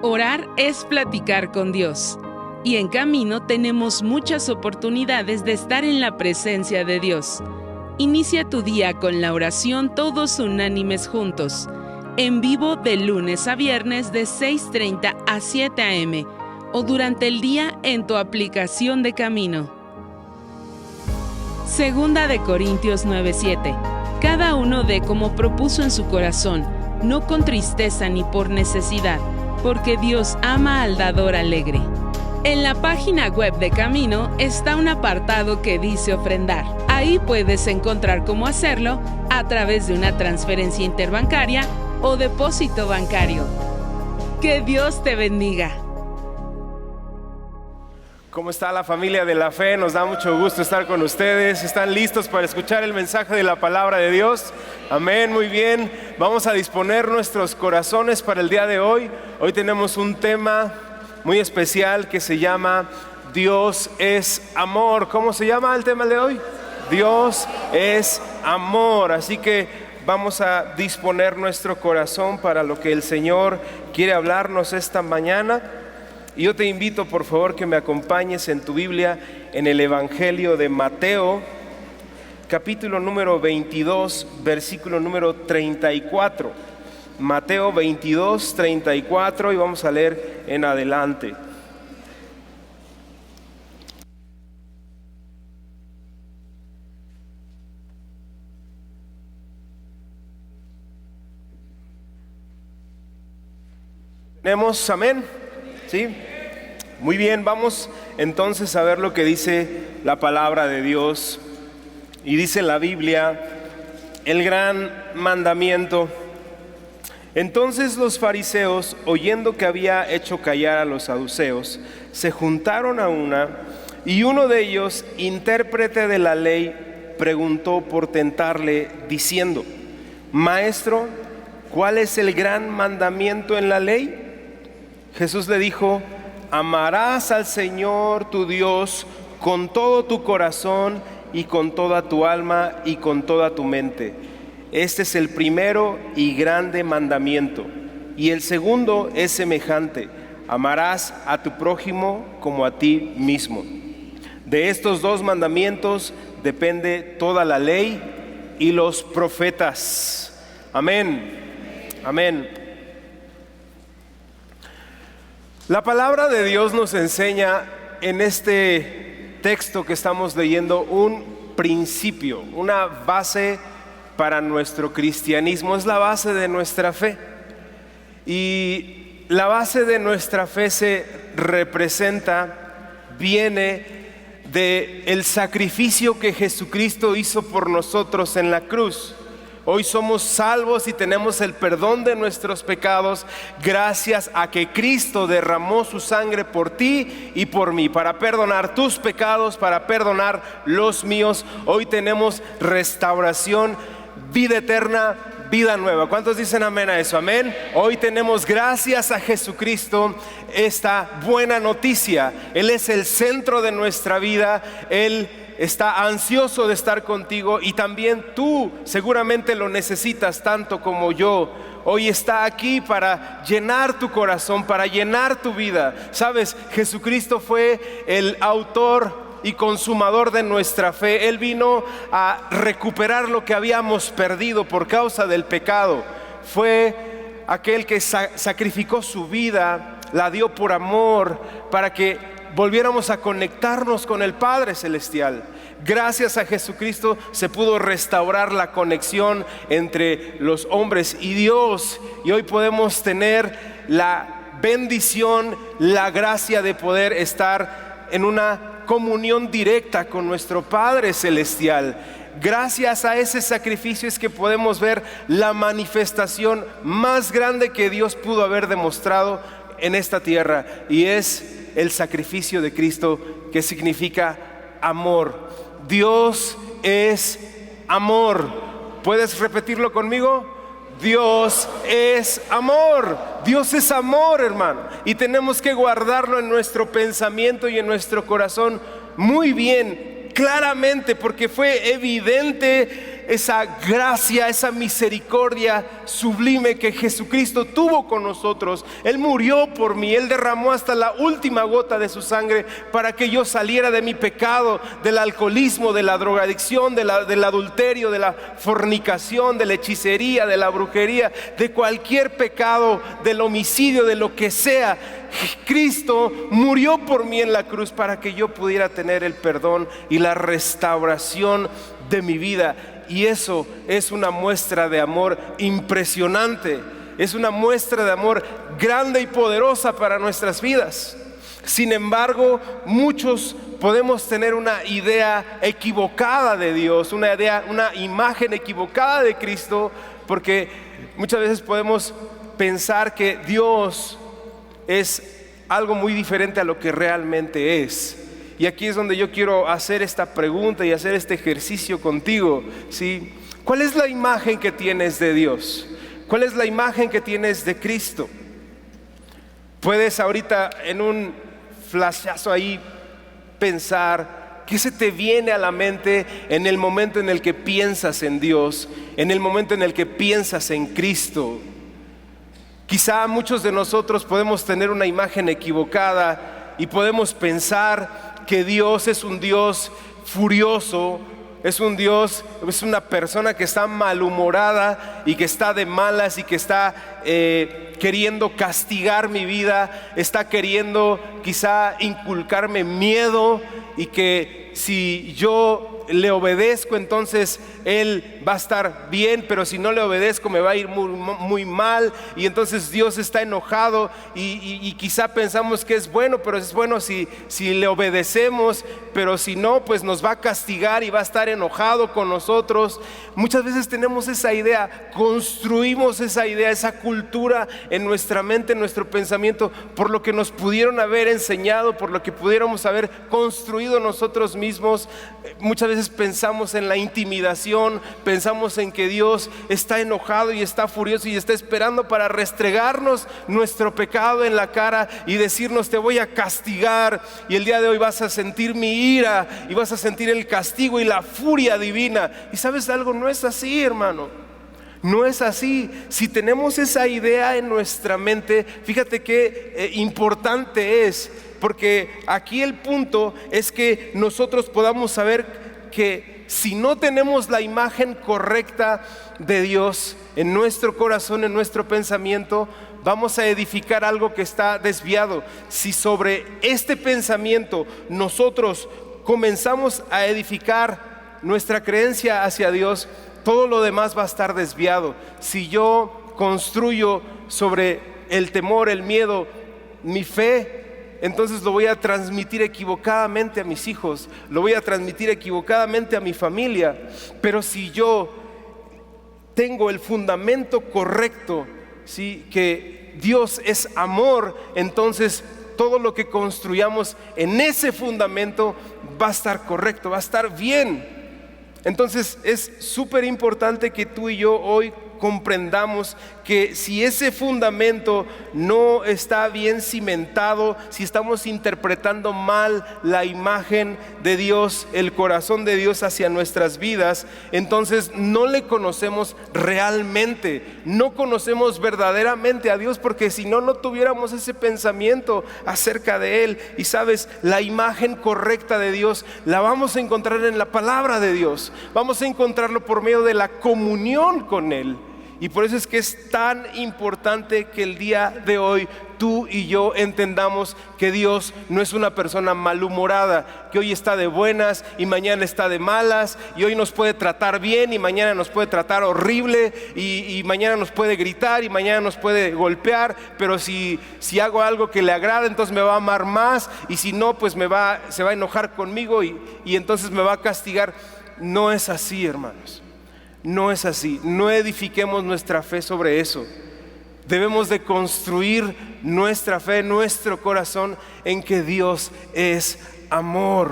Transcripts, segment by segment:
Orar es platicar con Dios. Y en Camino tenemos muchas oportunidades de estar en la presencia de Dios. Inicia tu día con la oración todos unánimes juntos. En vivo de lunes a viernes de 6:30 a 7 a.m. o durante el día en tu aplicación de Camino. Segunda de Corintios 9:7. Cada uno dé como propuso en su corazón, no con tristeza ni por necesidad, porque Dios ama al dador alegre. En la página web de Camino está un apartado que dice ofrendar. Ahí puedes encontrar cómo hacerlo a través de una transferencia interbancaria o depósito bancario. ¡Que Dios te bendiga! ¿Cómo está la familia de la fe? Nos da mucho gusto estar con ustedes. ¿Están listos para escuchar el mensaje de la palabra de Dios? Amén, muy bien. Vamos a disponer nuestros corazones para el día de hoy. Hoy tenemos un tema muy especial que se llama Dios es amor. ¿Cómo se llama el tema de hoy? Dios es amor. Así que vamos a disponer nuestro corazón para lo que el Señor quiere hablarnos esta mañana. Y yo te invito, por favor, que me acompañes en tu Biblia en el Evangelio de Mateo, capítulo número 22, versículo número 34. Mateo 22, 34, y vamos a leer en adelante. ¿Tenemos amén? ¿Sí? Muy bien, vamos entonces a ver lo que dice la palabra de Dios. Y dice la Biblia, el gran mandamiento. Entonces los fariseos, oyendo que había hecho callar a los saduceos, se juntaron a una, y uno de ellos, intérprete de la ley, preguntó por tentarle, diciendo: Maestro, ¿cuál es el gran mandamiento en la ley? Jesús le dijo: amarás al Señor tu Dios con todo tu corazón y con toda tu alma y con toda tu mente. Este es el primero y grande mandamiento. Y el segundo es semejante: amarás a tu prójimo como a ti mismo. De estos dos mandamientos depende toda la ley y los profetas. Amén. Amén. La palabra de Dios nos enseña en este texto que estamos leyendo un principio, una base para nuestro cristianismo. Es la base de nuestra fe. Y la base de nuestra fe viene del sacrificio que Jesucristo hizo por nosotros en la cruz. Hoy somos salvos y tenemos el perdón de nuestros pecados gracias a que Cristo derramó su sangre por ti y por mí, para perdonar tus pecados, para perdonar los míos. Hoy tenemos restauración, vida eterna, vida nueva. ¿Cuántos dicen amén a eso? Amén. Hoy tenemos, gracias a Jesucristo, esta buena noticia. Él es el centro de nuestra vida. Él está ansioso de estar contigo, y también tú seguramente lo necesitas tanto como yo. Hoy está aquí para llenar tu corazón, para llenar tu vida. Sabes, Jesucristo fue el autor y consumador de nuestra fe. Él vino a recuperar lo que habíamos perdido por causa del pecado. Fue aquel que sacrificó su vida, la dio por amor, para que volviéramos a conectarnos con el Padre Celestial. Gracias a Jesucristo se pudo restaurar la conexión entre los hombres y Dios, y hoy podemos tener la bendición, la gracia de poder estar en una comunión directa con nuestro Padre Celestial. Gracias a ese sacrificio es que podemos ver la manifestación más grande que Dios pudo haber demostrado en esta tierra, y es el sacrificio de Cristo, que significa amor. Dios es amor. ¿Puedes repetirlo conmigo? Dios es amor. Dios es amor, hermano. Y tenemos que guardarlo en nuestro pensamiento y en nuestro corazón muy bien, claramente, porque fue evidente esa gracia, esa misericordia sublime que Jesucristo tuvo con nosotros. Él murió por mí, Él derramó hasta la última gota de su sangre para que yo saliera de mi pecado, del alcoholismo, de la drogadicción, del adulterio, de la fornicación, de la hechicería, de la brujería, de cualquier pecado, del homicidio, de lo que sea. Cristo murió por mí en la cruz para que yo pudiera tener el perdón y la restauración de mi vida. Y eso es una muestra de amor impresionante. Es una muestra de amor grande y poderosa para nuestras vidas. Sin embargo, muchos podemos tener una idea equivocada de Dios, una imagen equivocada de Cristo, porque muchas veces podemos pensar que Dios es algo muy diferente a lo que realmente es. Y aquí es donde yo quiero hacer esta pregunta y hacer este ejercicio contigo, ¿sí? ¿Cuál es la imagen que tienes de Dios? ¿Cuál es la imagen que tienes de Cristo? Puedes ahorita en un flashazo ahí pensar qué se te viene a la mente en el momento en el que piensas en Dios, en el momento en el que piensas en Cristo. Quizá muchos de nosotros podemos tener una imagen equivocada y podemos pensar que Dios es un Dios furioso, es un Dios, es una persona que está malhumorada y que está de malas y que está queriendo castigar mi vida, está queriendo quizá inculcarme miedo, y que si yo le obedezco entonces Él va a estar bien, pero si no le obedezco me va a ir muy mal, y entonces Dios está enojado, y quizá pensamos que es bueno, pero es bueno si le obedecemos, pero si no pues nos va a castigar y va a estar enojado con nosotros. Muchas veces tenemos esa idea, construimos esa idea, esa cultura en nuestra mente, en nuestro pensamiento, por lo que nos pudieron haber enseñado, por lo que pudiéramos haber construido nosotros mismos. Muchas veces pensamos en la intimidación, pensamos en que Dios está enojado y está furioso y está esperando para restregarnos nuestro pecado en la cara y decirnos: te voy a castigar, y el día de hoy vas a sentir mi ira y vas a sentir el castigo y la furia divina. Y ¿sabes algo? No es así, hermano. No es así. Si tenemos esa idea en nuestra mente, fíjate qué importante es, porque aquí el punto es que nosotros podamos saber que si no tenemos la imagen correcta de Dios en nuestro corazón, en nuestro pensamiento, vamos a edificar algo que está desviado. Si sobre este pensamiento nosotros comenzamos a edificar nuestra creencia hacia Dios, todo lo demás va a estar desviado. Si yo construyo sobre el temor, el miedo, mi fe, entonces lo voy a transmitir equivocadamente a mis hijos, lo voy a transmitir equivocadamente a mi familia. Pero si yo tengo el fundamento correcto, ¿sí?, que Dios es amor, entonces todo lo que construyamos en ese fundamento va a estar correcto, va a estar bien. Entonces es súper importante que tú y yo hoy comprendamos que si ese fundamento no está bien cimentado, si estamos interpretando mal la imagen de Dios, el corazón de Dios hacia nuestras vidas, entonces no le conocemos realmente, no conocemos verdaderamente a Dios, porque si no, no tuviéramos ese pensamiento acerca de Él. Y sabes, la imagen correcta de Dios la vamos a encontrar en la palabra de Dios, vamos a encontrarlo por medio de la comunión con Él. Y por eso es que es tan importante que el día de hoy tú y yo entendamos que Dios no es una persona malhumorada, que hoy está de buenas y mañana está de malas, y hoy nos puede tratar bien y mañana nos puede tratar horrible, y mañana nos puede gritar y mañana nos puede golpear, pero si hago algo que le agrada, entonces me va a amar más, y si no, pues se va a enojar conmigo y entonces me va a castigar. No es así, hermanos. No es así. No edifiquemos nuestra fe sobre eso. Debemos de construir nuestra fe, nuestro corazón en que Dios es amor.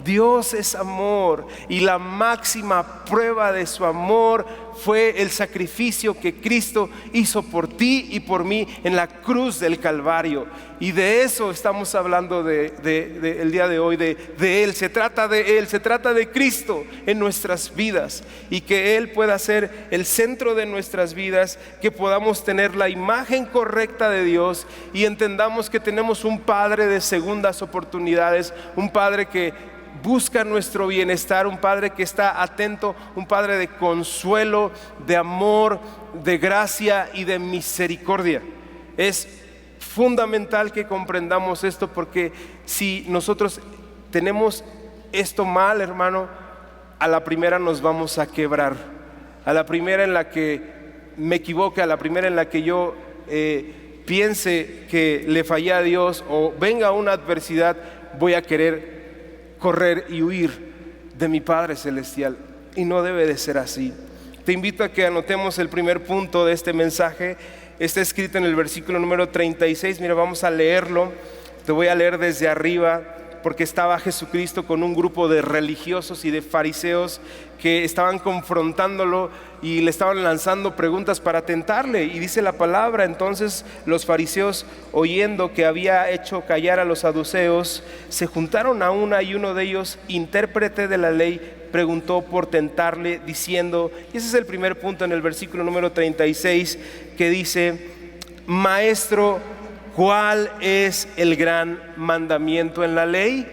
Dios es amor y la máxima prueba de su amor fue el sacrificio que Cristo hizo por ti y por mí en la cruz del Calvario. Y de eso estamos hablando el día de hoy, de Él. Se trata de Él, se trata de Cristo en nuestras vidas, y que Él pueda ser el centro de nuestras vidas, que podamos tener la imagen correcta de Dios y entendamos que tenemos un Padre de segundas oportunidades, un Padre que busca nuestro bienestar, un Padre que está atento, un Padre de consuelo, de amor, de gracia y de misericordia. Es fundamental que comprendamos esto, porque si nosotros tenemos esto mal, hermano, a la primera nos vamos a quebrar. A la primera en la que me equivoque, a la primera en la que yo piense que le fallé a Dios o venga una adversidad, voy a querer correr y huir de mi Padre Celestial, y no debe de ser así. Te invito a que anotemos el primer punto de este mensaje. Está escrito en el versículo número 36. Mira, vamos a leerlo. Te voy a leer desde arriba, porque estaba Jesucristo con un grupo de religiosos y de fariseos que estaban confrontándolo y le estaban lanzando preguntas para tentarle. Y dice la palabra: entonces los fariseos, oyendo que había hecho callar a los saduceos, se juntaron a una, y uno de ellos, intérprete de la ley, preguntó por tentarle diciendo, y ese es el primer punto en el versículo número 36, que dice: Maestro, ¿cuál es el gran mandamiento en la ley?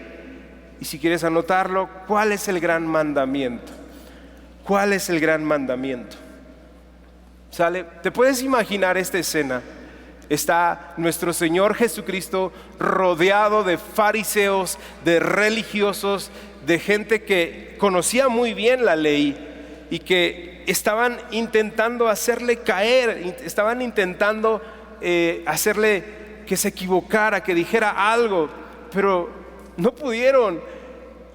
Y si quieres anotarlo, ¿cuál es el gran mandamiento? ¿Cuál es el gran mandamiento? ¿Sale? ¿Te puedes imaginar esta escena? Está nuestro Señor Jesucristo rodeado de fariseos, de religiosos, de gente que conocía muy bien la ley y que estaban intentando hacerle caer, estaban intentando hacerle que se equivocara, que dijera algo, pero no pudieron.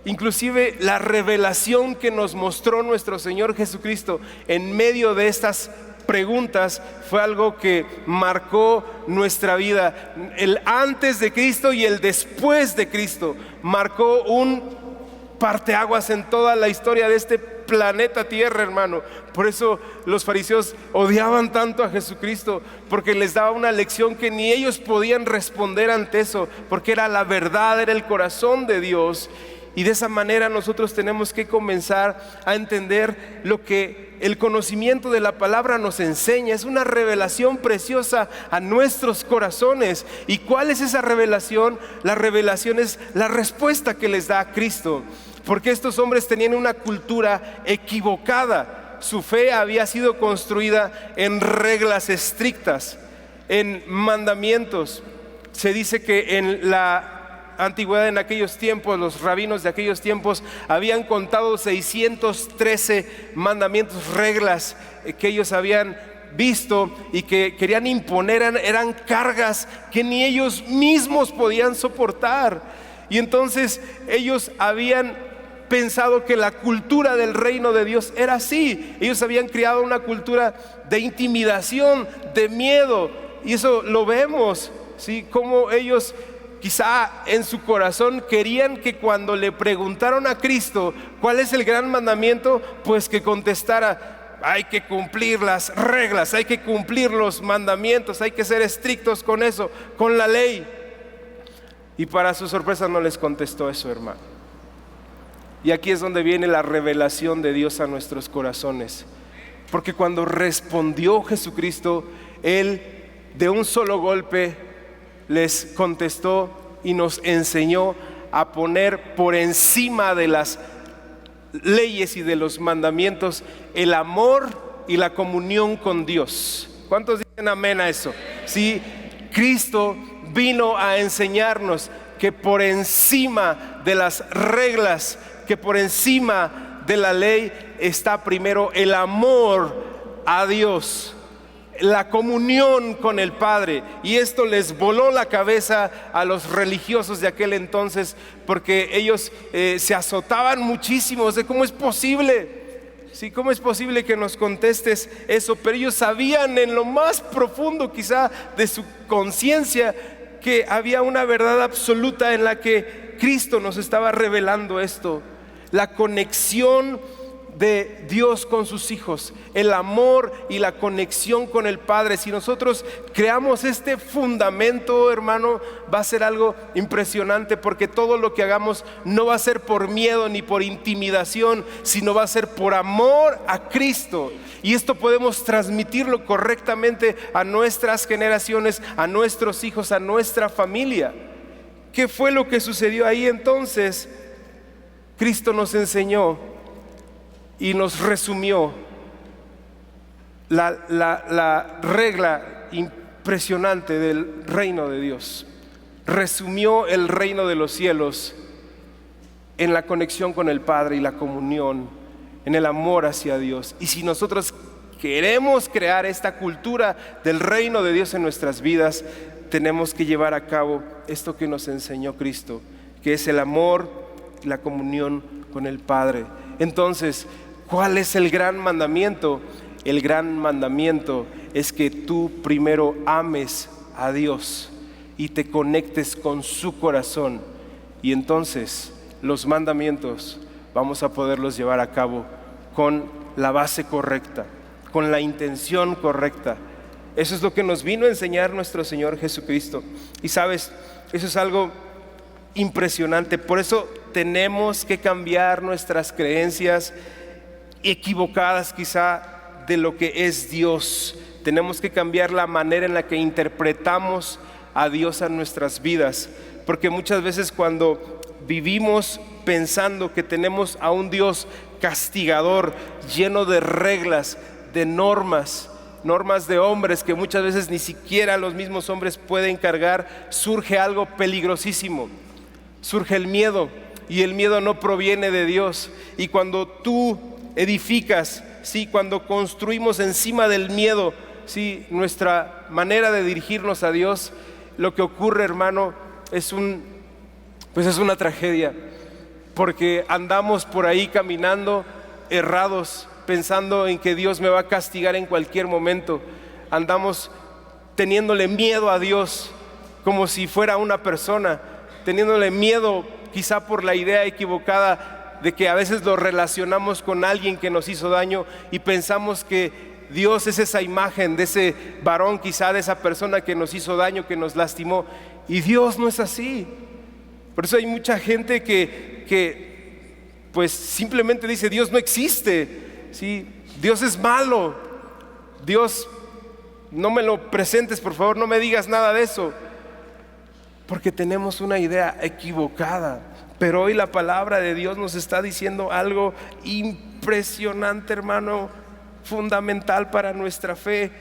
Inclusive la revelación que nos mostró nuestro Señor Jesucristo en medio de estas preguntas fue algo que marcó nuestra vida. El antes de Cristo y el después de Cristo marcó un parteaguas en toda la historia de este planeta Tierra, hermano. Por eso los fariseos odiaban tanto a Jesucristo, porque les daba una lección que ni ellos podían responder ante eso, porque era la verdad, era el corazón de Dios. Y de esa manera nosotros tenemos que comenzar a entender lo que el conocimiento de la palabra nos enseña. Es una revelación preciosa a nuestros corazones. ¿Y cuál es esa revelación? La revelación es la respuesta que les da a Cristo, porque estos hombres tenían una cultura equivocada. Su fe había sido construida en reglas estrictas, en mandamientos. Se dice que en la antigüedad, en aquellos tiempos, los rabinos de aquellos tiempos habían contado 613 mandamientos, reglas que ellos habían visto y que querían imponer. Eran cargas que ni ellos mismos podían soportar. Y entonces ellos habían pensado que la cultura del reino de Dios era así. Ellos habían creado una cultura de intimidación, de miedo, y eso lo vemos, ¿sí? Como ellos quizá en su corazón querían que cuando le preguntaron a Cristo cuál es el gran mandamiento, pues que contestara: hay que cumplir las reglas, hay que cumplir los mandamientos, hay que ser estrictos con eso, con la ley. Y para su sorpresa no les contestó eso, hermano. Y aquí es donde viene la revelación de Dios a nuestros corazones, porque cuando respondió Jesucristo, Él de un solo golpe les contestó y nos enseñó a poner por encima de las leyes y de los mandamientos el amor y la comunión con Dios. ¿Cuántos dicen amén a eso? Sí, Cristo vino a enseñarnos que por encima de las reglas, que por encima de la ley está primero el amor a Dios, la comunión con el Padre. Y esto les voló la cabeza a los religiosos de aquel entonces, porque ellos se azotaban muchísimo de cómo es posible. Sí, ¿cómo es posible que nos contestes eso? Pero ellos sabían en lo más profundo quizá de su conciencia que había una verdad absoluta en la que Cristo nos estaba revelando esto: la conexión de Dios con sus hijos, el amor y la conexión con el Padre. Si nosotros creamos este fundamento, hermano, va a ser algo impresionante, porque todo lo que hagamos no va a ser por miedo ni por intimidación, sino va a ser por amor a Cristo. Y esto podemos transmitirlo correctamente a nuestras generaciones, a nuestros hijos, a nuestra familia. ¿Qué fue lo que sucedió ahí entonces? Cristo nos enseñó y nos resumió la regla impresionante del reino de Dios. Resumió el reino de los cielos en la conexión con el Padre y la comunión, en el amor hacia Dios. Y si nosotros queremos crear esta cultura del reino de Dios en nuestras vidas, tenemos que llevar a cabo esto que nos enseñó Cristo, que es el amor y la comunión con el Padre. Entonces, ¿cuál es el gran mandamiento? El gran mandamiento es que tú primero ames a Dios y te conectes con su corazón, y entonces los mandamientos vamos a poderlos llevar a cabo con la base correcta, con la intención correcta. Eso es lo que nos vino a enseñar nuestro Señor Jesucristo. Y sabes, eso es algo impresionante. Por eso tenemos que cambiar nuestras creencias equivocadas quizá de lo que es Dios. Tenemos que cambiar la manera en la que interpretamos a Dios en nuestras vidas, porque muchas veces cuando vivimos pensando que tenemos a un Dios castigador, lleno de reglas, de normas de hombres que muchas veces ni siquiera los mismos hombres pueden cargar, surge algo peligrosísimo. Surge el miedo, y el miedo no proviene de Dios. Y cuando tú edificas, ¿sí?, cuando construimos encima del miedo, ¿sí?, nuestra manera de dirigirnos a Dios, lo que ocurre, hermano, es una tragedia, porque andamos por ahí caminando errados, pensando en que Dios me va a castigar en cualquier momento. Andamos teniéndole miedo a Dios como si fuera una persona, teniéndole miedo quizá por la idea equivocada de que a veces lo relacionamos con alguien que nos hizo daño, y pensamos que Dios es esa imagen de ese varón, quizá de esa persona que nos hizo daño, que nos lastimó, y Dios no es así. Por eso hay mucha gente que pues simplemente dice: Dios no existe, ¿sí? Dios es malo, Dios, no me lo presentes, por favor, no me digas nada de eso, porque tenemos una idea equivocada. Pero hoy la palabra de Dios nos está diciendo algo impresionante, hermano, fundamental para nuestra fe.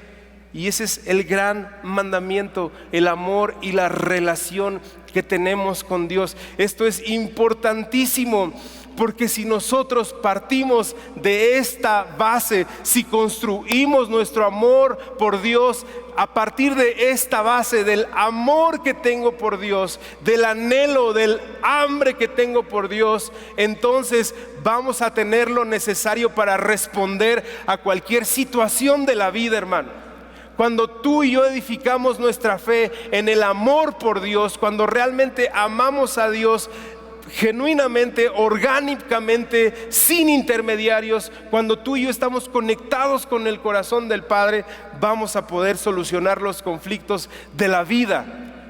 Y ese es el gran mandamiento: el amor y la relación que tenemos con Dios. Esto es importantísimo, porque si nosotros partimos de esta base, si construimos nuestro amor por Dios a partir de esta base del amor que tengo por Dios, del anhelo, del hambre que tengo por Dios, entonces vamos a tener lo necesario para responder a cualquier situación de la vida, hermano. Cuando tú y yo edificamos nuestra fe en el amor por Dios, cuando realmente amamos a Dios genuinamente, orgánicamente, sin intermediarios, cuando tú y yo estamos conectados con el corazón del Padre, vamos a poder solucionar los conflictos de la vida,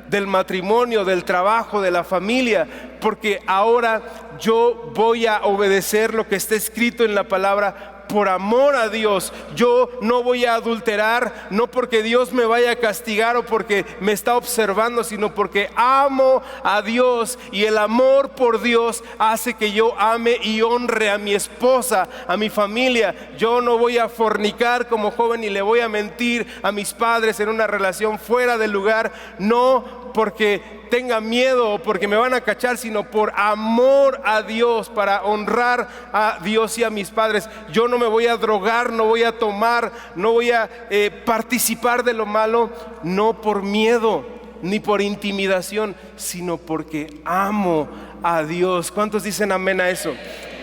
del matrimonio, del trabajo, de la familia, porque ahora yo voy a obedecer lo que está escrito en la palabra. Por amor a Dios, yo no voy a adulterar, no porque Dios me vaya a castigar o porque me está observando, sino porque amo a Dios, y el amor por Dios hace que yo ame y honre a mi esposa, a mi familia. Yo no voy a fornicar como joven y le voy a mentir a mis padres en una relación fuera del lugar, no porque tenga miedo o porque me van a cachar, sino por amor a Dios, para honrar a Dios y a mis padres. Yo no me voy a drogar, no voy a tomar, no voy a participar de lo malo, no por miedo ni por intimidación, sino porque amo a Dios. ¿Cuántos dicen amén a eso?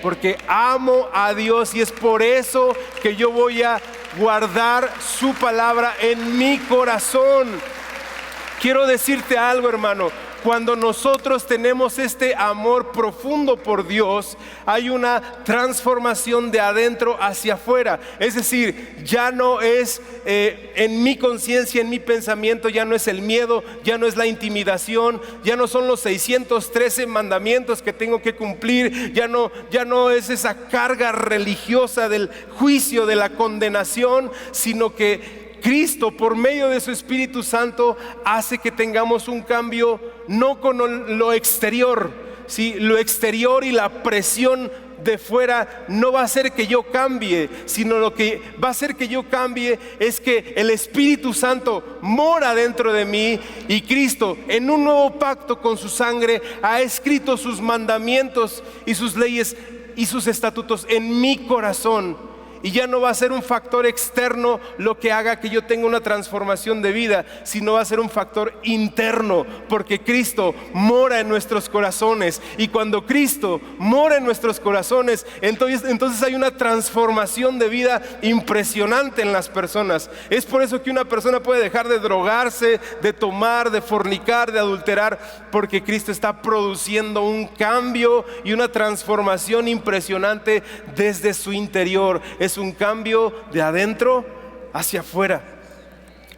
Porque amo a Dios, y es por eso que yo voy a guardar su palabra en mi corazón. Quiero decirte algo, hermano. Cuando nosotros tenemos este amor profundo por Dios, hay una transformación de adentro hacia afuera. Es decir, ya no es en mi conciencia, en mi pensamiento, ya no es el miedo, ya no es la intimidación, ya no son los 613 mandamientos que tengo que cumplir, ya no es esa carga religiosa del juicio, de la condenación, sino que Cristo, por medio de su Espíritu Santo, hace que tengamos un cambio no con lo exterior, ¿sí? Lo exterior y la presión de fuera no va a hacer que yo cambie, sino lo que va a hacer que yo cambie es que el Espíritu Santo mora dentro de mí, y Cristo, en un nuevo pacto con su sangre, ha escrito sus mandamientos y sus leyes y sus estatutos en mi corazón. Y ya no va a ser un factor externo lo que haga que yo tenga una transformación de vida, sino va a ser un factor interno, porque Cristo mora en nuestros corazones. Y cuando Cristo mora en nuestros corazones, entonces hay una transformación de vida impresionante en las personas. Es por eso que una persona puede dejar de drogarse, de tomar, de fornicar, de adulterar, porque Cristo está produciendo un cambio y una transformación impresionante desde su interior. Es un cambio de adentro hacia afuera.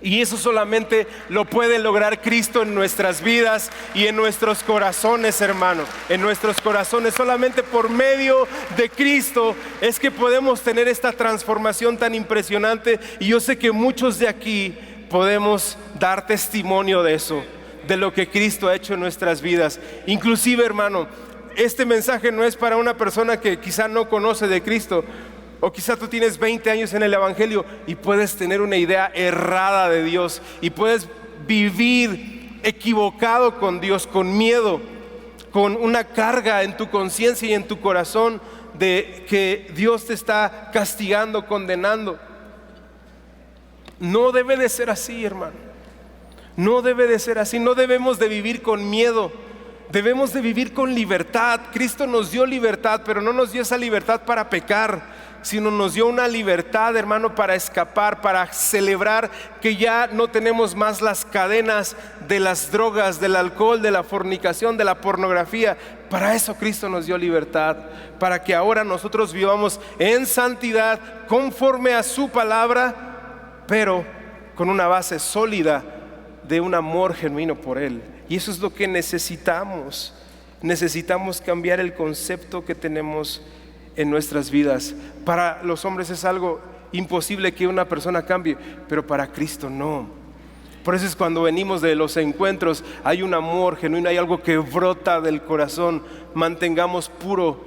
Y eso solamente lo puede lograr Cristo en nuestras vidas y en nuestros corazones, hermano. En nuestros corazones, solamente por medio de Cristo es que podemos tener esta transformación tan impresionante. Y yo sé que muchos de aquí podemos dar testimonio de eso, de lo que Cristo ha hecho en nuestras vidas. Inclusive, hermano, este mensaje no es para una persona que quizá no conoce de Cristo. O quizá tú tienes 20 años en el Evangelio y puedes tener una idea errada de Dios, y puedes vivir equivocado con Dios, con miedo, con una carga en tu conciencia y en tu corazón de que Dios te está castigando, condenando. No debe de ser así, hermano. No debe de ser así. No debemos de vivir con miedo. Debemos de vivir con libertad. Cristo nos dio libertad, pero no nos dio esa libertad para pecar, sino nos dio una libertad, hermano, para escapar, para celebrar que ya no tenemos más las cadenas de las drogas, del alcohol, de la fornicación, de la pornografía. Para eso Cristo nos dio libertad, para que ahora nosotros vivamos en santidad, conforme a su palabra, pero con una base sólida de un amor genuino por Él. Y eso es lo que necesitamos. Necesitamos cambiar el concepto que tenemos en nuestras vidas. Para los hombres es algo imposible que una persona cambie, pero para Cristo no. Por eso es cuando venimos de los encuentros, hay un amor genuino, hay algo que brota del corazón. Mantengamos puro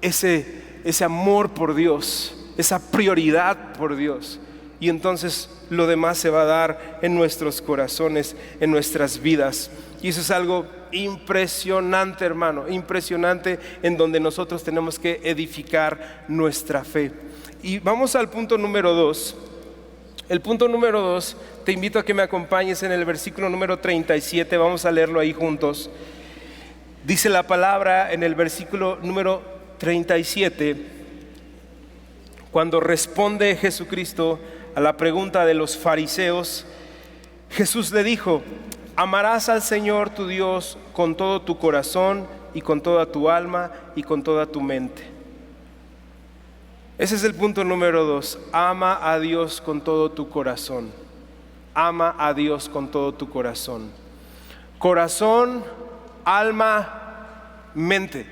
ese amor por Dios, esa prioridad por Dios, y entonces lo demás se va a dar en nuestros corazones, en nuestras vidas. Y eso es algo impresionante, hermano, impresionante, en donde nosotros tenemos que edificar nuestra fe. Y vamos al punto número 2. El punto número 2, te invito a que me acompañes en el versículo número 37, vamos a leerlo ahí juntos. Dice la palabra en el versículo número 37, cuando responde Jesucristo a la pregunta de los fariseos, Jesús le dijo: amarás al Señor tu Dios con todo tu corazón y con toda tu alma y con toda tu mente. Ese es el punto número 2. Ama a Dios con todo tu corazón. Ama a Dios con todo tu corazón. Corazón, alma, mente.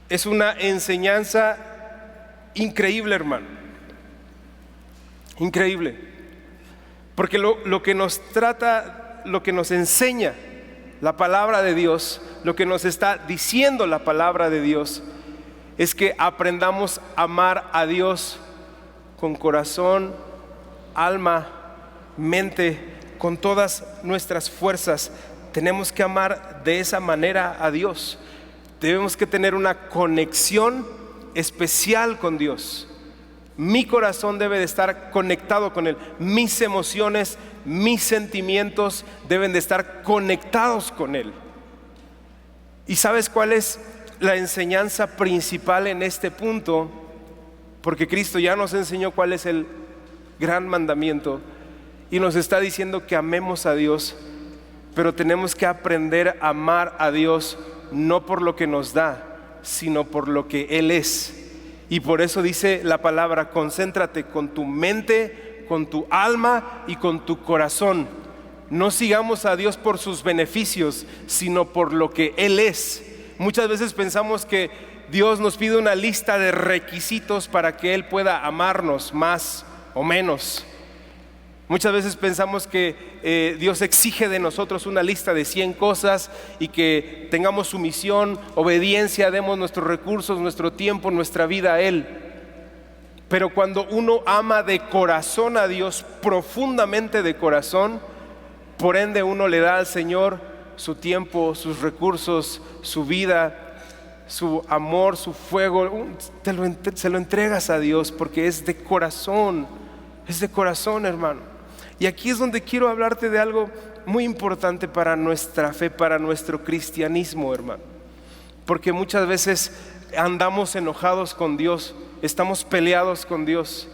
Es una enseñanza increíble, hermano. Increíble. Porque lo que nos trata, lo que nos enseña la palabra de Dios, lo que nos está diciendo la palabra de Dios, es que aprendamos a amar a Dios con corazón, alma, mente, con todas nuestras fuerzas. Tenemos que amar de esa manera a Dios. Debemos que tener una conexión especial con Dios. Mi corazón debe de estar conectado con Él. Mis emociones, mis sentimientos deben de estar conectados con Él. ¿Y sabes cuál es la enseñanza principal en este punto? Porque Cristo ya nos enseñó cuál es el gran mandamiento. y nos está diciendo que amemos a Dios, pero tenemos que aprender a amar a Dios no por lo que nos da, sino por lo que Él es. Y por eso dice la palabra: concéntrate con tu mente, con tu alma y con tu corazón. No sigamos a Dios por sus beneficios, sino por lo que Él es. Muchas veces pensamos que Dios nos pide una lista de requisitos para que Él pueda amarnos más o menos. Muchas veces pensamos que Dios exige de nosotros una lista de 100 cosas y que tengamos sumisión, obediencia, demos nuestros recursos, nuestro tiempo, nuestra vida a Él. Pero cuando uno ama de corazón a Dios, profundamente de corazón, por ende uno le da al Señor su tiempo, sus recursos, su vida, su amor, su fuego. Se lo entregas a Dios porque es de corazón, hermano. Y aquí es donde quiero hablarte de algo muy importante para nuestra fe, para nuestro cristianismo, hermano. Porque muchas veces andamos enojados con Dios, estamos peleados con Dios,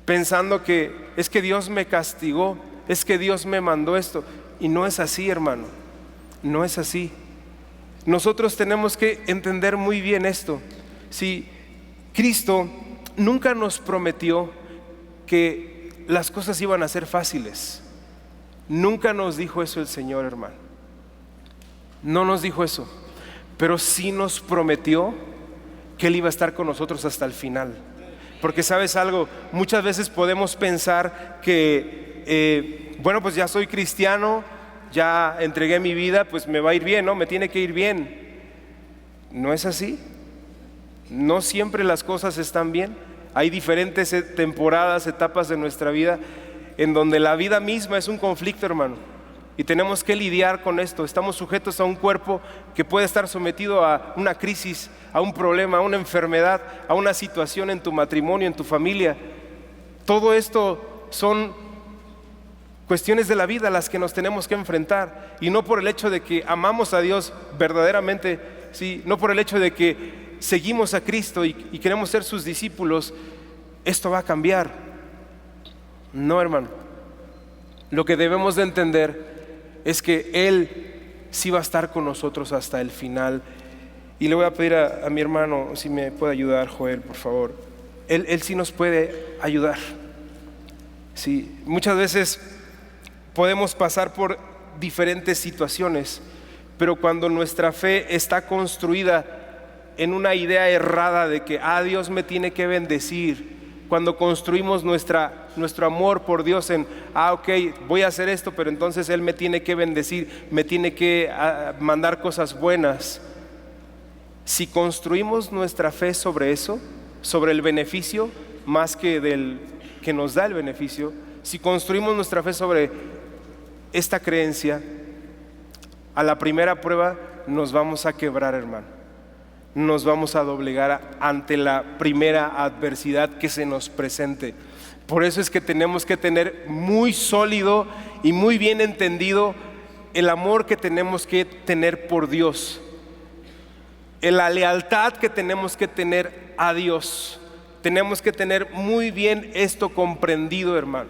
pensando que es que Dios me castigó, es que Dios me mandó esto. Y no es así, hermano, no es así. Nosotros tenemos que entender muy bien esto. Si Cristo nunca nos prometió que las cosas iban a ser fáciles, nunca nos dijo eso el Señor, hermano. No nos dijo eso, pero sí nos prometió que Él iba a estar con nosotros hasta el final. Porque sabes algo, muchas veces podemos pensar que bueno, pues ya soy cristiano, ya entregué mi vida, pues me va a ir bien, ¿no? Me tiene que ir bien. No es así. No siempre las cosas están bien. Hay diferentes temporadas, etapas de nuestra vida en donde la vida misma es un conflicto, hermano. Y tenemos que lidiar con esto. Estamos sujetos a un cuerpo que puede estar sometido a una crisis, a un problema, a una enfermedad, a una situación en tu matrimonio, en tu familia. Todo esto son cuestiones de la vida a las que nos tenemos que enfrentar. Y no por el hecho de que amamos a Dios verdaderamente, ¿sí? No por el hecho de que seguimos a Cristo y queremos ser sus discípulos, esto va a cambiar. No, hermano. Lo que debemos de entender es que Él sí va a estar con nosotros hasta el final. Y le voy a pedir a mi hermano si me puede ayudar, Joel, por favor. Él sí nos puede ayudar. Sí, muchas veces podemos pasar por diferentes situaciones, pero cuando nuestra fe está construida en una idea errada de que Dios me tiene que bendecir, cuando construimos nuestro amor por Dios en ok, voy a hacer esto, pero entonces Él me tiene que bendecir, me tiene que mandar cosas buenas. Si construimos nuestra fe sobre eso, sobre el beneficio más que del que nos da el beneficio, si construimos nuestra fe sobre esta creencia, a la primera prueba nos vamos a quebrar, hermano. Nos vamos a doblegar ante la primera adversidad que se nos presente. Por eso es que tenemos que tener muy sólido y muy bien entendido el amor que tenemos que tener por Dios, la lealtad que tenemos que tener a Dios. Tenemos que tener muy bien esto comprendido, hermano.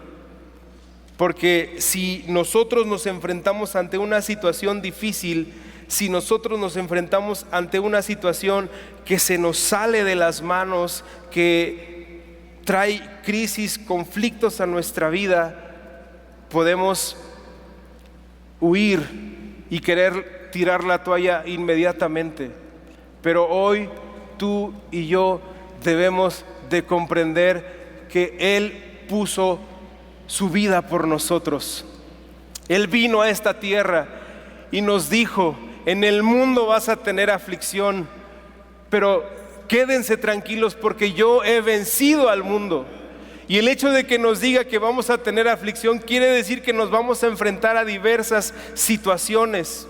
Porque si nosotros nos enfrentamos ante una situación difícil, si nosotros nos enfrentamos ante una situación que se nos sale de las manos, que trae crisis, conflictos a nuestra vida, podemos huir y querer tirar la toalla inmediatamente. Pero hoy tú y yo debemos de comprender que Él puso su vida por nosotros. Él vino a esta tierra y nos dijo: en el mundo vas a tener aflicción, pero quédense tranquilos porque yo he vencido al mundo. Y el hecho de que nos diga que vamos a tener aflicción quiere decir que nos vamos a enfrentar a diversas situaciones.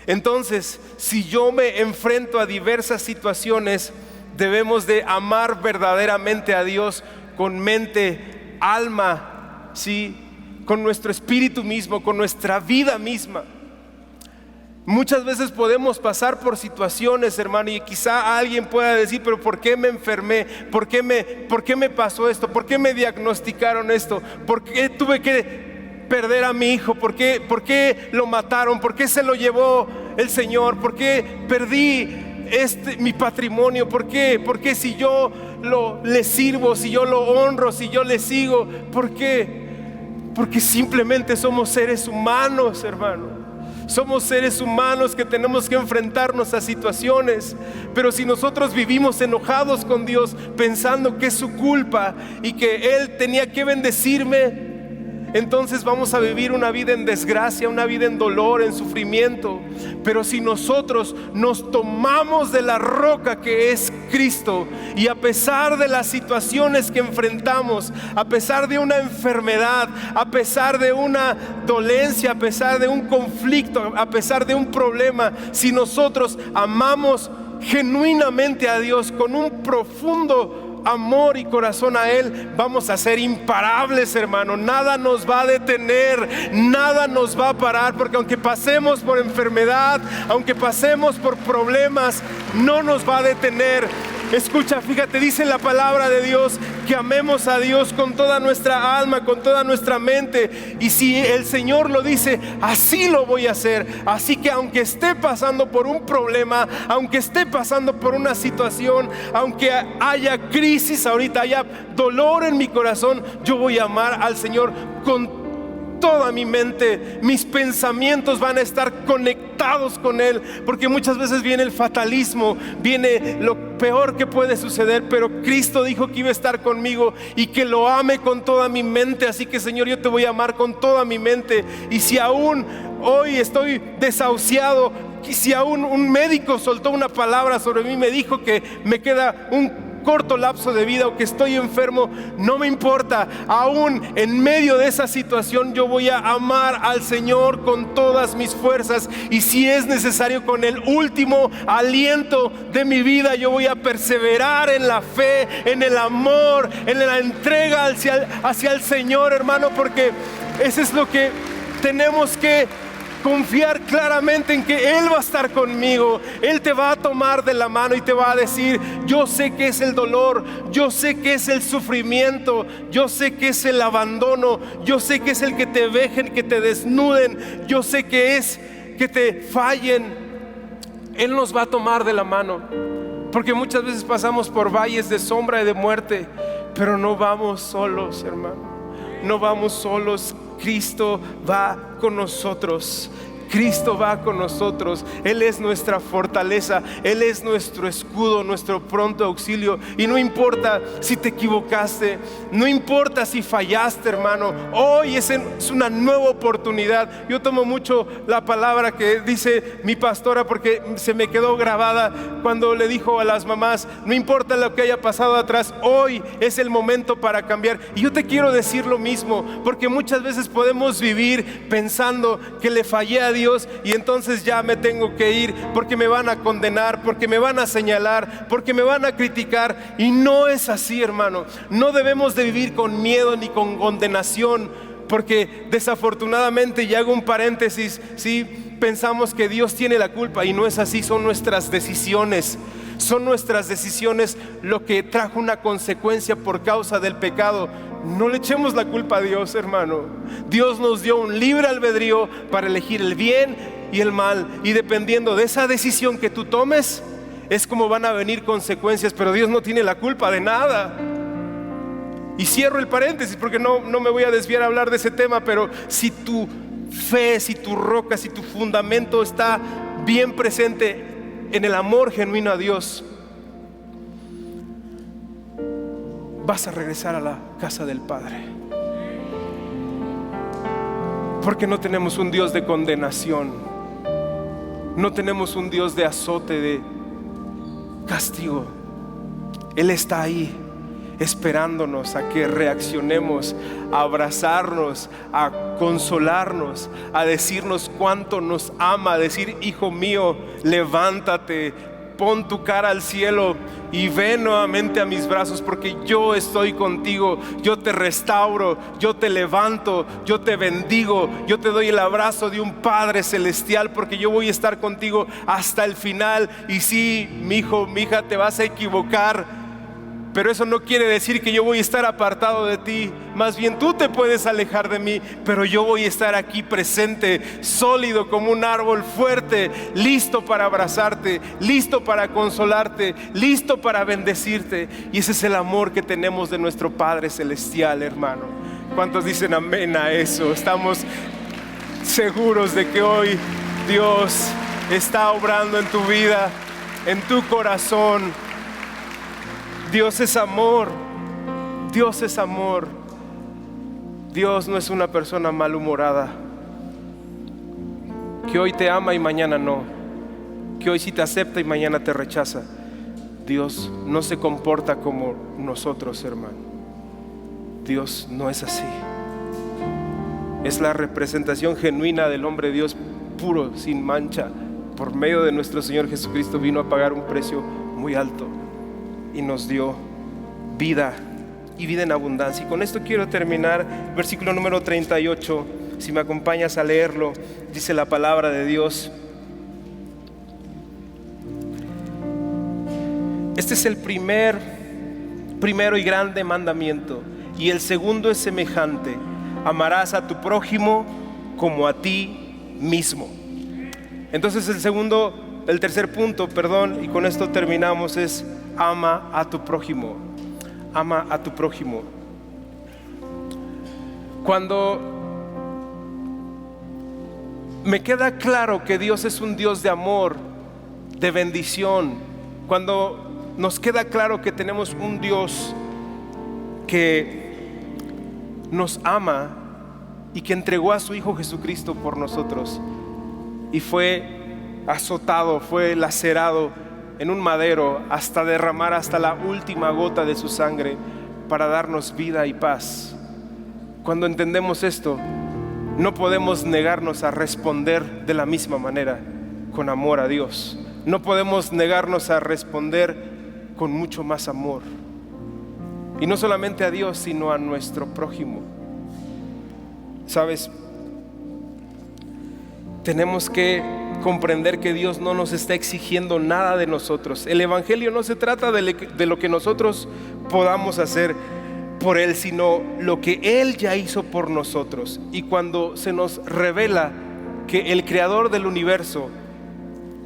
Entonces, si yo me enfrento a diversas situaciones, debemos de amar verdaderamente a Dios con mente, alma, ¿sí? Con nuestro espíritu mismo, con nuestra vida misma. Muchas veces podemos pasar por situaciones, hermano, y quizá alguien pueda decir, pero ¿por qué me enfermé? ¿Por qué me pasó esto? ¿Por qué me diagnosticaron esto? ¿Por qué tuve que perder a mi hijo? ¿Por qué lo mataron? ¿Por qué se lo llevó el Señor? ¿Por qué perdí mi patrimonio? ¿Por qué? Porque si yo le sirvo, si yo lo honro, si yo le sigo, ¿por qué? Porque simplemente somos seres humanos, hermano. Somos seres humanos que tenemos que enfrentarnos a situaciones. Pero si nosotros vivimos enojados con Dios, pensando que es su culpa y que Él tenía que bendecirme, entonces vamos a vivir una vida en desgracia, una vida en dolor, en sufrimiento. Pero si nosotros nos tomamos de la roca que es Cristo, y a pesar de las situaciones que enfrentamos, a pesar de una enfermedad, a pesar de una dolencia, a pesar de un conflicto, a pesar de un problema, si nosotros amamos genuinamente a Dios con un profundo amor y corazón a Él, vamos a ser imparables, hermano. Nada nos va a detener, nada nos va a parar, porque aunque pasemos por enfermedad, aunque pasemos por problemas, no nos va a detener. Escucha, fíjate, dice la palabra de Dios que amemos a Dios con toda nuestra alma, con toda nuestra mente. Y si el Señor lo dice, así lo voy a hacer. Así que aunque esté pasando por un problema, aunque esté pasando por una situación, aunque haya crisis ahorita, haya dolor en mi corazón, yo voy a amar al Señor con toda mi mente. Mis pensamientos van a estar conectados con Él, porque muchas veces viene el fatalismo, viene lo peor que puede suceder, pero Cristo dijo que iba a estar conmigo y que lo ame con toda mi mente. Así que, Señor, yo te voy a amar con toda mi mente. Y si aún hoy estoy desahuciado, y si aún un médico soltó una palabra sobre mí, me dijo que me queda un corto lapso de vida o que estoy enfermo, no me importa. Aún en medio de esa situación, yo voy a amar al Señor con todas mis fuerzas, y si es necesario, con el último aliento de mi vida, yo voy a perseverar en la fe, en el amor, en la entrega hacia el Señor, hermano, porque eso es lo que tenemos que confiar claramente, en que Él va a estar conmigo. Él te va a tomar de la mano y te va a decir: yo sé que es el dolor, yo sé que es el sufrimiento, yo sé que es el abandono, yo sé que es el que te vejen, que te desnuden, yo sé que es que te fallen. Él nos va a tomar de la mano, porque muchas veces pasamos por valles de sombra y de muerte, pero no vamos solos, hermano. No vamos solos. Cristo va con nosotros. Cristo va con nosotros. Él es nuestra fortaleza, Él es nuestro escudo, nuestro pronto auxilio. Y no importa si te equivocaste, no importa si fallaste, hermano. Hoy es una nueva oportunidad. Yo tomo mucho la palabra que dice mi pastora, porque se me quedó grabada cuando le dijo a las mamás: no importa lo que haya pasado atrás, hoy es el momento para cambiar. Y yo te quiero decir lo mismo, porque muchas veces podemos vivir pensando que le fallé a Dios y entonces ya me tengo que ir, porque me van a condenar, porque me van a señalar, porque me van a criticar. Y no es así, hermano. No debemos de vivir con miedo ni con condenación, porque desafortunadamente, y hago un paréntesis, ¿sí?, pensamos que Dios tiene la culpa, y no es así. Son nuestras decisiones. Son nuestras decisiones lo que trajo una consecuencia por causa del pecado. No le echemos la culpa a Dios, hermano. Dios nos dio un libre albedrío para elegir el bien y el mal, y dependiendo de esa decisión que tú tomes, es como van a venir consecuencias. Pero Dios no tiene la culpa de nada. Y cierro el paréntesis, porque no me voy a desviar a hablar de ese tema. Pero si tu fe, si tu roca, si tu fundamento está bien presente en el amor genuino a Dios, vas a regresar a la casa del Padre. Porque no tenemos un Dios de condenación, no tenemos un Dios de azote, de castigo. Él está ahí esperándonos a que reaccionemos, a abrazarnos, a consolarnos, a decirnos cuánto nos ama, a decir: hijo mío, levántate, pon tu cara al cielo y ven nuevamente a mis brazos, porque yo estoy contigo. Yo te restauro, yo te levanto, yo te bendigo, yo te doy el abrazo de un Padre celestial, porque yo voy a estar contigo hasta el final. Y sí, mi hijo, mi hija, te vas a equivocar, pero eso no quiere decir que yo voy a estar apartado de ti. Más bien tú te puedes alejar de mí, pero yo voy a estar aquí presente, sólido como un árbol fuerte, listo para abrazarte, listo para consolarte, listo para bendecirte. Y ese es el amor que tenemos de nuestro Padre celestial, hermano. ¿Cuántos dicen amén a eso? Estamos seguros de que hoy Dios está obrando en tu vida, en tu corazón. Dios es amor. Dios es amor. Dios no es una persona malhumorada, que hoy te ama y mañana no, que hoy sí te acepta y mañana te rechaza. Dios no se comporta como nosotros, hermano. Dios no es así. Es la representación genuina del hombre Dios, puro, sin mancha. Por medio de nuestro Señor Jesucristo vino a pagar un precio muy alto y nos dio vida, y vida en abundancia. Y con esto quiero terminar. Versículo número 38, si me acompañas a leerlo, dice la palabra de Dios: este es el primero y grande mandamiento, y el segundo es semejante: amarás a tu prójimo como a ti mismo. Entonces el tercer punto, y con esto terminamos, es: ama a tu prójimo. Ama a tu prójimo. Cuando me queda claro que Dios es un Dios de amor, de bendición, cuando nos queda claro que tenemos un Dios que nos ama y que entregó a su Hijo Jesucristo por nosotros, y fue azotado, fue lacerado en un madero hasta derramar hasta la última gota de su sangre para darnos vida y paz. Cuando entendemos esto, no podemos negarnos a responder de la misma manera con amor a Dios. No podemos negarnos a responder con mucho más amor, y no solamente a Dios, sino a nuestro prójimo. ¿Sabes? Tenemos que comprender que Dios no nos está exigiendo nada de nosotros. El evangelio no se trata de lo que nosotros podamos hacer por Él, sino lo que Él ya hizo por nosotros. Y cuando se nos revela que el creador del universo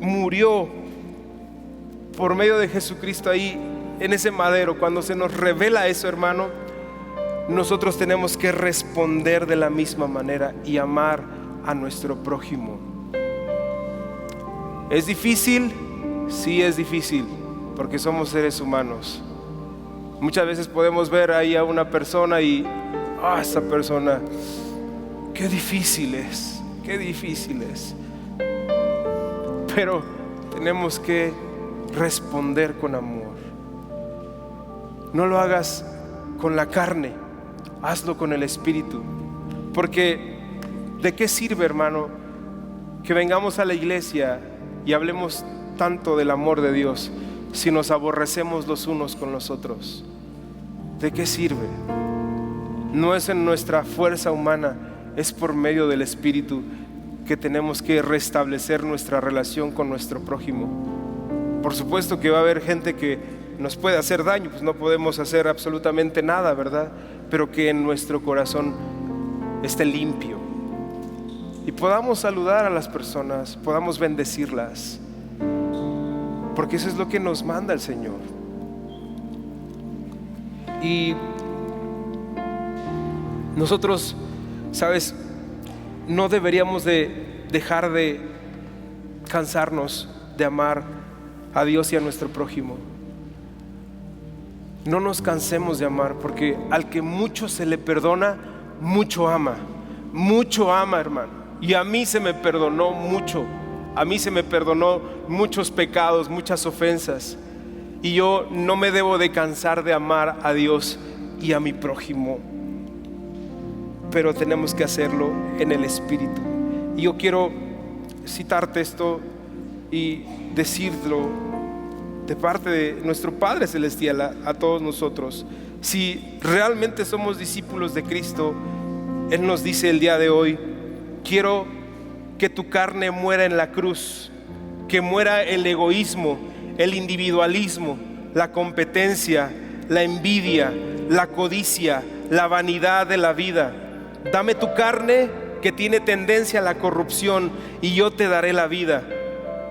murió por medio de Jesucristo ahí en ese madero, cuando se nos revela eso, hermano, nosotros tenemos que responder de la misma manera y amar a nuestro prójimo. ¿Es difícil? Sí, es difícil, porque somos seres humanos. Muchas veces podemos ver ahí a una persona y esa persona, qué difícil es, qué difícil es. Pero tenemos que responder con amor. No lo hagas con la carne, hazlo con el Espíritu. Porque ¿de qué sirve, hermano, que vengamos a la iglesia y hablemos tanto del amor de Dios si nos aborrecemos los unos con los otros? ¿De qué sirve? No es en nuestra fuerza humana, es por medio del Espíritu que tenemos que restablecer nuestra relación con nuestro prójimo. Por supuesto que va a haber gente que nos puede hacer daño, pues no podemos hacer absolutamente nada, ¿verdad? Pero que en nuestro corazón esté limpio y podamos saludar a las personas, podamos bendecirlas, porque eso es lo que nos manda el Señor. Y nosotros, ¿sabes?, no deberíamos de dejar de cansarnos de amar a Dios y a nuestro prójimo. No nos cansemos de amar, porque al que mucho se le perdona, mucho ama. Mucho ama, hermano. Y a mí se me perdonó mucho. A mí se me perdonó muchos pecados, muchas ofensas. Y yo no me debo de cansar de amar a Dios y a mi prójimo. Pero tenemos que hacerlo en el Espíritu. Y yo quiero citarte esto y decirlo de parte de nuestro Padre Celestial a todos nosotros. Si realmente somos discípulos de Cristo, Él nos dice el día de hoy: quiero que tu carne muera en la cruz, que muera el egoísmo, el individualismo, la competencia, la envidia, la codicia, la vanidad de la vida. Dame tu carne que tiene tendencia a la corrupción y yo te daré la vida.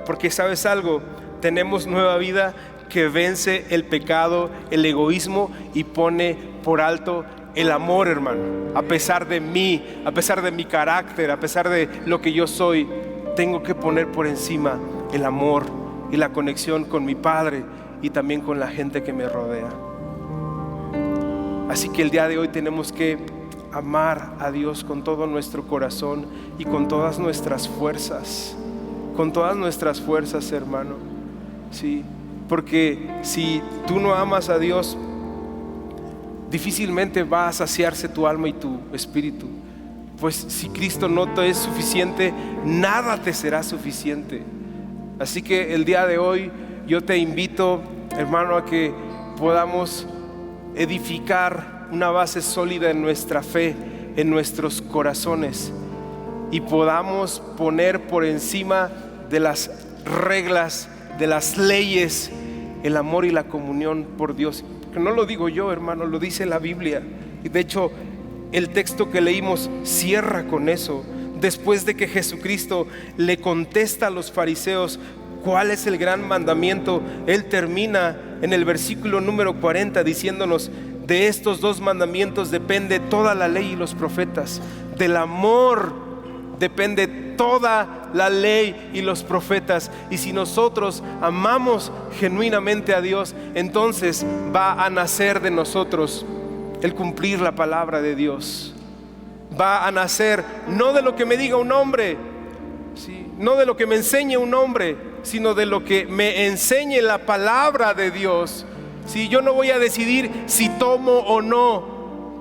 Porque ¿sabes algo? Tenemos nueva vida que vence el pecado, el egoísmo y pone por alto el amor, hermano. A pesar de mí, a pesar de mi carácter, a pesar de lo que yo soy, tengo que poner por encima el amor y la conexión con mi Padre y también con la gente que me rodea. Así que el día de hoy tenemos que amar a Dios con todo nuestro corazón y con todas nuestras fuerzas. Con todas nuestras fuerzas, hermano. Sí, porque si tú no amas a Dios, difícilmente va a saciarse tu alma y tu espíritu. Pues si Cristo no te es suficiente, nada te será suficiente. Así que el día de hoy yo te invito, hermano, a que podamos edificar una base sólida en nuestra fe, en nuestros corazones, y podamos poner por encima de las reglas, de las leyes, el amor y la comunión por Dios. Que no lo digo yo, hermano, lo dice la Biblia. Y de hecho el texto que leímos cierra con eso. Después de que Jesucristo le contesta a los fariseos cuál es el gran mandamiento, Él termina en el versículo número 40 diciéndonos: de estos dos mandamientos depende toda la ley y los profetas. Del amor depende toda la ley y los profetas. Y si nosotros amamos genuinamente a Dios, entonces va a nacer de nosotros el cumplir la palabra de Dios. Va a nacer no de lo que me diga un hombre, ¿sí? No de lo que me enseñe un hombre, sino de lo que me enseñe la palabra de Dios. ¿Sí? Yo no voy a decidir si tomo o no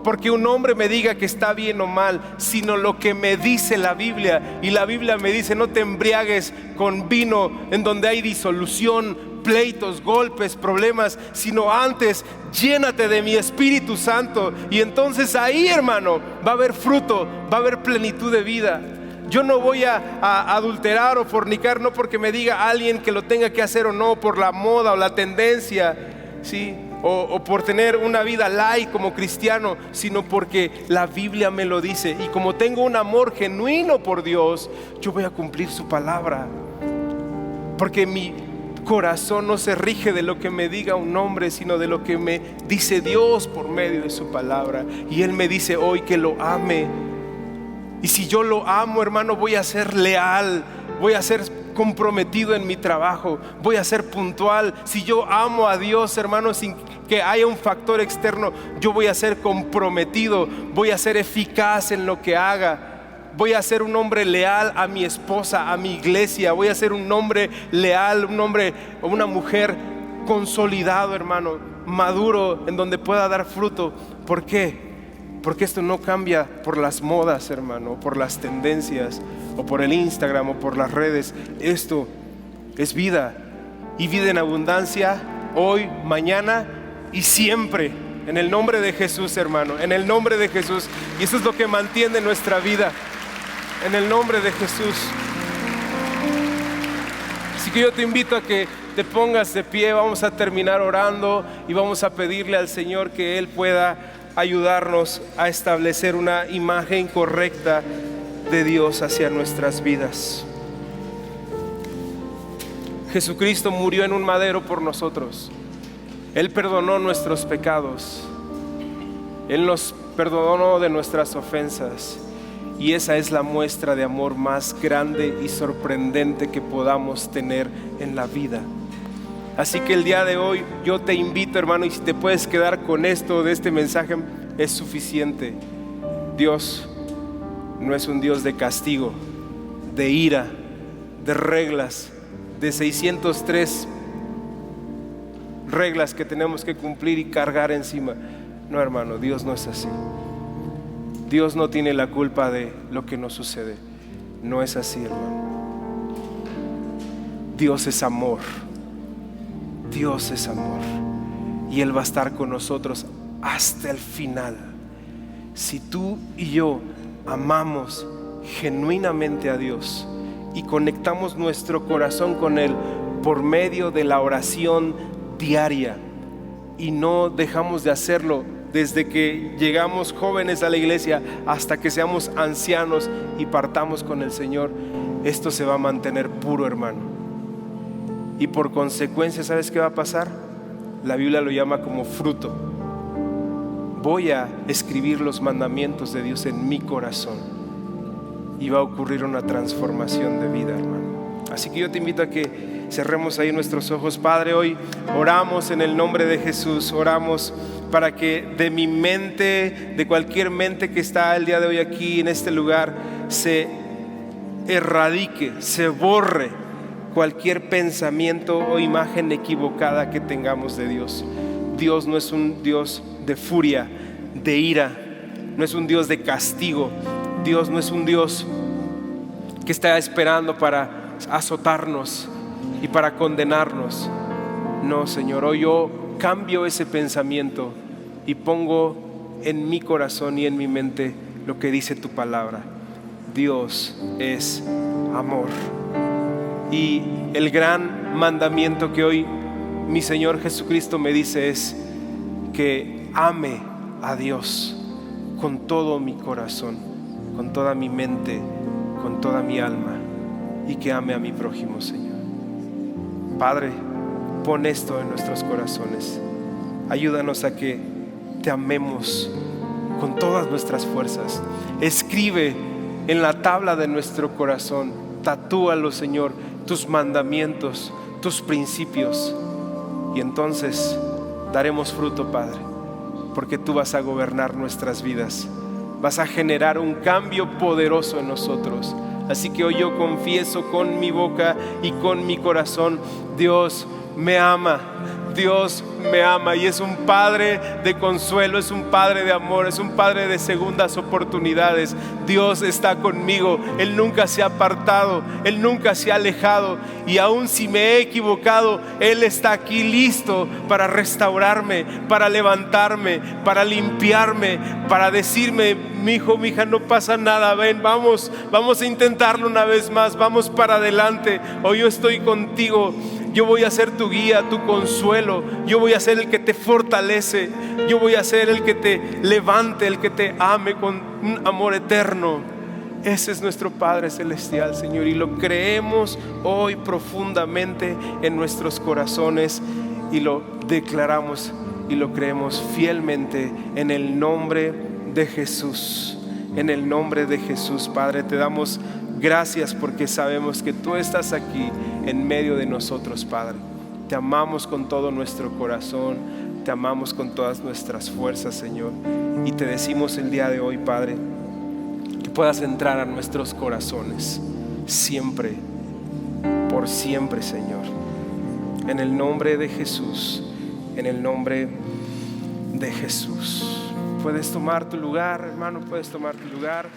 porque un hombre me diga que está bien o mal, sino lo que me dice la Biblia. Y la Biblia me dice: no te embriagues con vino en donde hay disolución, pleitos, golpes, problemas, sino antes llénate de mi Espíritu Santo. Y entonces ahí, hermano, va a haber fruto, va a haber plenitud de vida. Yo no voy a adulterar o fornicar no porque me diga alguien que lo tenga que hacer o no, por la moda o la tendencia, ¿sí? O por tener una vida light como cristiano, sino porque la Biblia me lo dice. Y como tengo un amor genuino por Dios, yo voy a cumplir su palabra, porque mi corazón no se rige de lo que me diga un hombre, sino de lo que me dice Dios por medio de su palabra. Y Él me dice hoy que lo ame. Y si yo lo amo, hermano, voy a ser leal, voy a ser comprometido en mi trabajo, voy a ser puntual. Si yo amo a Dios, hermano, sin que haya un factor externo, yo voy a ser comprometido, voy a ser eficaz en lo que haga, voy a ser un hombre leal a mi esposa, a mi iglesia, voy a ser un hombre leal, un hombre o una mujer consolidado, hermano, maduro, en donde pueda dar fruto. ¿Por qué? Porque esto no cambia por las modas, hermano, por las tendencias, o por el Instagram, o por las redes. Esto es vida, y vida en abundancia, hoy, mañana y siempre. En el nombre de Jesús, hermano, en el nombre de Jesús. Y eso es lo que mantiene nuestra vida, en el nombre de Jesús. Así que yo te invito a que te pongas de pie. Vamos a terminar orando y vamos a pedirle al Señor que Él pueda ayudarnos a establecer una imagen correcta de Dios hacia nuestras vidas. Jesucristo murió en un madero por nosotros. Él perdonó nuestros pecados. Él nos perdonó de nuestras ofensas. Y esa es la muestra de amor más grande y sorprendente que podamos tener en la vida. Así que el día de hoy yo te invito, hermano, y si te puedes quedar con esto de este mensaje, es suficiente. Dios no es un Dios de castigo, de ira, de reglas, de 603 reglas que tenemos que cumplir y cargar encima. No, hermano, Dios no es así. Dios no tiene la culpa de lo que nos sucede. No es así, hermano. Dios es amor. Dios es amor y Él va a estar con nosotros hasta el final. Si tú y yo amamos genuinamente a Dios y conectamos nuestro corazón con Él por medio de la oración diaria, y no dejamos de hacerlo desde que llegamos jóvenes a la iglesia hasta que seamos ancianos y partamos con el Señor, esto se va a mantener puro, hermano. Y por consecuencia, ¿sabes qué va a pasar? La Biblia lo llama como fruto. Voy a escribir los mandamientos de Dios en mi corazón y va a ocurrir una transformación de vida, hermano. Así que yo te invito a que cerremos ahí nuestros ojos. Padre, hoy oramos en el nombre de Jesús. Oramos para que de mi mente, de cualquier mente que está el día de hoy aquí en este lugar, se erradique, se borre cualquier pensamiento o imagen equivocada que tengamos de Dios. Dios no es un Dios de furia, de ira, no es un Dios de castigo. Dios no es un Dios que está esperando para azotarnos y para condenarnos. No, Señor, hoy yo cambio ese pensamiento y pongo en mi corazón y en mi mente lo que dice tu palabra. Dios es amor. Y el gran mandamiento que hoy mi Señor Jesucristo me dice es que ame a Dios con todo mi corazón, con toda mi mente, con toda mi alma, y que ame a mi prójimo, Señor. Padre, pon esto en nuestros corazones. Ayúdanos a que te amemos con todas nuestras fuerzas. Escribe en la tabla de nuestro corazón, tatúalo, Señor, tus mandamientos, tus principios, y entonces daremos fruto, Padre, porque tú vas a gobernar nuestras vidas. Vas a generar un cambio poderoso en nosotros. Así que hoy yo confieso con mi boca y con mi corazón: Dios me ama, Dios me ama, y es un Padre de consuelo, es un Padre de amor, es un Padre de segundas oportunidades. Dios está conmigo, Él nunca se ha apartado, Él nunca se ha alejado, y aun si me he equivocado, Él está aquí listo para restaurarme, para levantarme, para limpiarme, para decirme: mi hijo, mi hija, no pasa nada, ven, vamos a intentarlo una vez más, vamos para adelante. Hoy yo estoy contigo. Yo voy a ser tu guía, tu consuelo. Yo voy a ser el que te fortalece. Yo voy a ser el que te levante, el que te ame con un amor eterno. Ese es nuestro Padre Celestial, Señor, y lo creemos hoy profundamente en nuestros corazones, y lo declaramos y lo creemos fielmente en el nombre de Jesús. En el nombre de Jesús, Padre, te damos gracias porque sabemos que tú estás aquí en medio de nosotros, Padre. Te amamos con todo nuestro corazón, te amamos con todas nuestras fuerzas, Señor, y te decimos el día de hoy, Padre, que puedas entrar a nuestros corazones siempre, por siempre, Señor. En el nombre de Jesús, en el nombre de Jesús. Puedes tomar tu lugar, hermano, puedes tomar tu lugar.